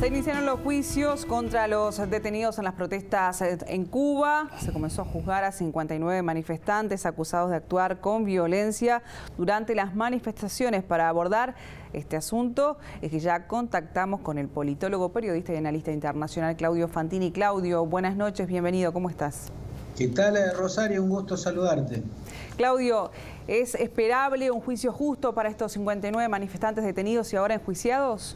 iniciaron los juicios contra los detenidos en las protestas en Cuba. Se comenzó a juzgar a 59 manifestantes acusados de actuar con violencia durante las manifestaciones. Para abordar este asunto es que ya contactamos con el politólogo, periodista y analista internacional Claudio Fantini. Claudio, buenas noches, bienvenido, ¿cómo estás? ¿Qué tal, Rosario? Un gusto saludarte. Claudio, ¿es esperable un juicio justo para estos 59 manifestantes detenidos y ahora enjuiciados?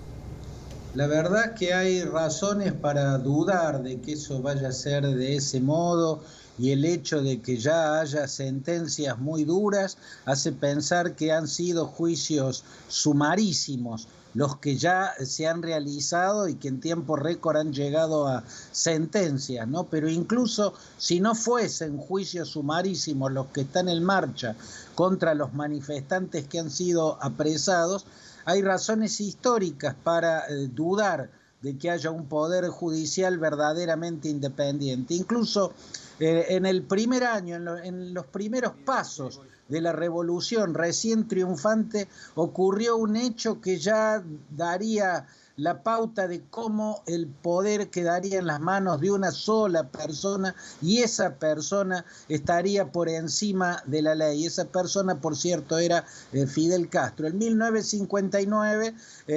La verdad que hay razones para dudar de que eso vaya a ser de ese modo, y el hecho de que ya haya sentencias muy duras hace pensar que han sido juicios sumarísimos los que ya se han realizado y que en tiempo récord han llegado a sentencias, ¿no? Pero incluso si no fuesen juicios sumarísimos los que están en marcha contra los manifestantes que han sido apresados, hay razones históricas para dudar de que haya un poder judicial verdaderamente independiente. Incluso en el primer año, en los primeros pasos de la revolución recién triunfante, ocurrió un hecho que ya daría la pauta de cómo el poder quedaría en las manos de una sola persona, y esa persona estaría por encima de la ley. Esa persona, por cierto, era Fidel Castro. En 1959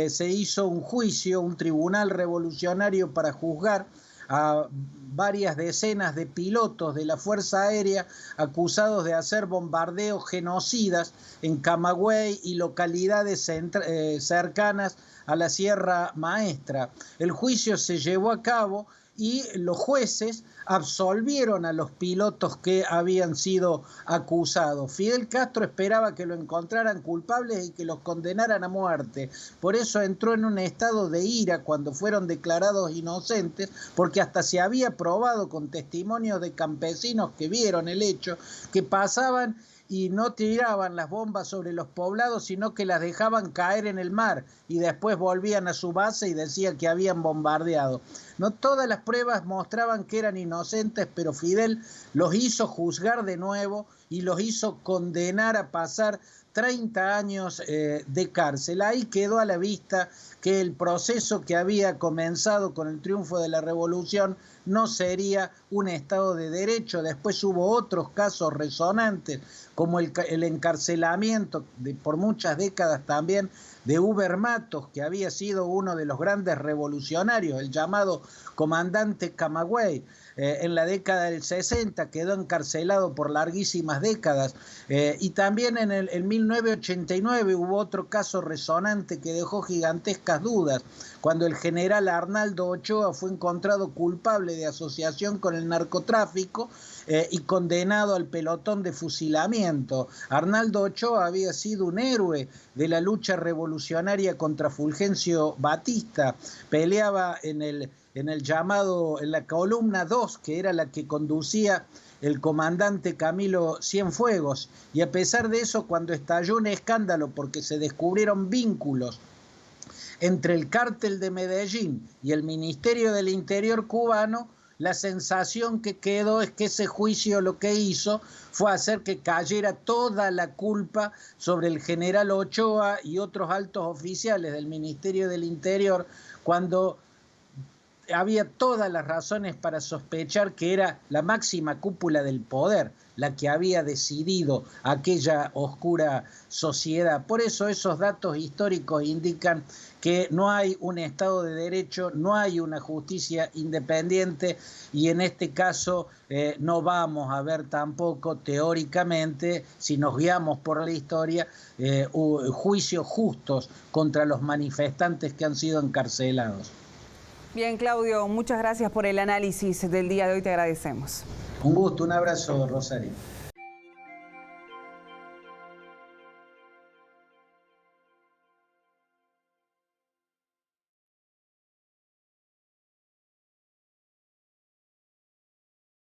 se hizo un juicio, un tribunal revolucionario para juzgar a varias decenas de pilotos de la Fuerza Aérea acusados de hacer bombardeos genocidas en Camagüey y localidades cercanas a la Sierra Maestra. El juicio se llevó a cabo y los jueces absolvieron a los pilotos que habían sido acusados. Fidel Castro esperaba que lo encontraran culpables y que los condenaran a muerte. Por eso entró en un estado de ira cuando fueron declarados inocentes, porque hasta se había probado con testimonios de campesinos que vieron el hecho, que pasaban y no tiraban las bombas sobre los poblados, sino que las dejaban caer en el mar y después volvían a su base y decían que habían bombardeado. No todas las pruebas mostraban que eran inocentes, pero Fidel los hizo juzgar de nuevo y los hizo condenar a pasar 30 años de cárcel. Ahí quedó a la vista que el proceso que había comenzado con el triunfo de la revolución no sería un Estado de Derecho. Después hubo otros casos resonantes, como el encarcelamiento por muchas décadas también de Uber Matos, que había sido uno de los grandes revolucionarios, el llamado comandante Camagüey. En la década del 60 quedó encarcelado por larguísimas décadas, y también en 1989 hubo otro caso resonante que dejó gigantescas dudas, cuando el general Arnaldo Ochoa fue encontrado culpable de asociación con el narcotráfico y condenado al pelotón de fusilamiento. Arnaldo Ochoa había sido un héroe de la lucha revolucionaria contra Fulgencio Batista, peleaba en la columna 2, que era la que conducía el comandante Camilo Cienfuegos, y a pesar de eso, cuando estalló un escándalo porque se descubrieron vínculos entre el cártel de Medellín y el Ministerio del Interior cubano, la sensación que quedó es que ese juicio lo que hizo fue hacer que cayera toda la culpa sobre el general Ochoa y otros altos oficiales del Ministerio del Interior, cuando había todas las razones para sospechar que era la máxima cúpula del poder la que había decidido aquella oscura sociedad. Por eso esos datos históricos indican que no hay un Estado de Derecho, no hay una justicia independiente, y en este caso no vamos a ver tampoco teóricamente, si nos guiamos por la historia, juicios justos contra los manifestantes que han sido encarcelados. Bien, Claudio, muchas gracias por el análisis del día de hoy, te agradecemos. Un gusto, un abrazo, Rosario.